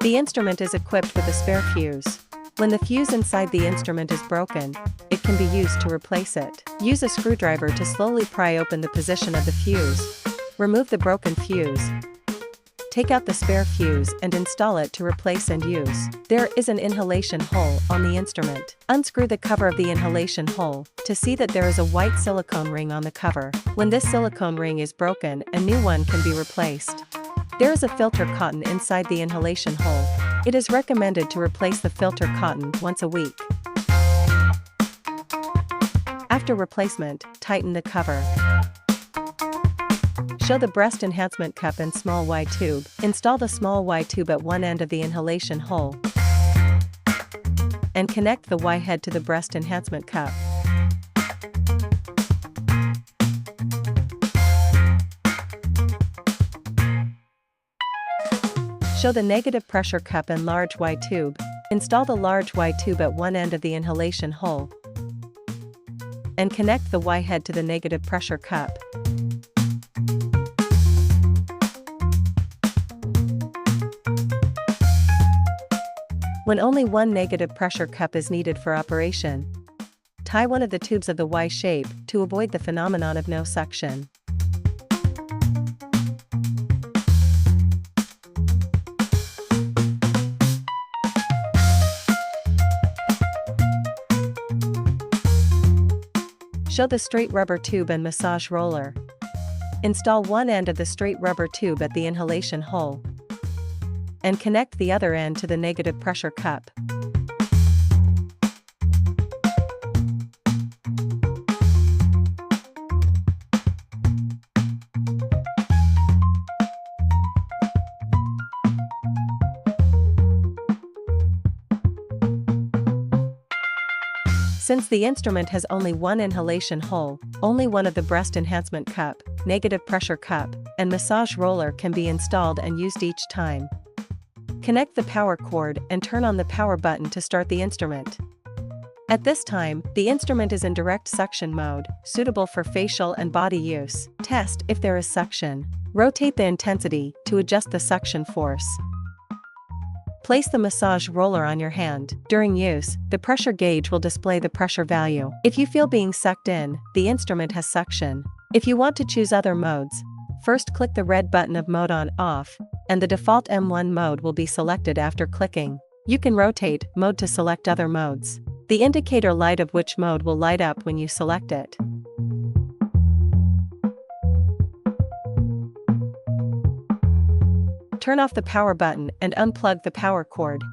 The instrument is equipped with a spare fuse. When the fuse inside the instrument is broken, it can be used to replace it. Use a screwdriver to slowly pry open the position of the fuse. Remove the broken fuse. Take out the spare fuse and install it to replace and use. There is an inhalation hole on the instrument. Unscrew the cover of the inhalation hole to see that there is a white silicone ring on the cover. When this silicone ring is broken, a new one can be replaced. There is a filter cotton inside the inhalation hole. It is recommended to replace the filter cotton once a week. After replacement, tighten the cover. Show the breast enhancement cup and small Y tube. Install the small Y tube at one end of the inhalation hole and connect the Y head to the breast enhancement cup. Show the negative pressure cup and large Y tube. Install the large Y tube at one end of the inhalation hole and connect the Y head to the negative pressure cup. When only one negative pressure cup is needed for operation, tie one of the tubes of the Y shape to avoid the phenomenon of no suction. Show the straight rubber tube and massage roller. Install one end of the straight rubber tube at the inhalation hole and connect the other end to the negative pressure cup. Since the instrument has only one inhalation hole, only one of the breast enhancement cup, negative pressure cup, and massage roller can be installed and used each time. Connect the power cord and turn on the power button to start the instrument. At this time, the instrument is in direct suction mode, suitable for facial and body use. Test if there is suction. Rotate the intensity to adjust the suction force. Place the massage roller on your hand. During use, the pressure gauge will display the pressure value. If you feel being sucked in, the instrument has suction. If you want to choose other modes, first click the red button of Mode On/Off, and the default M1 mode will be selected after clicking. You can rotate mode to select other modes. The indicator light of which mode will light up when you select it. Turn off the power button and unplug the power cord.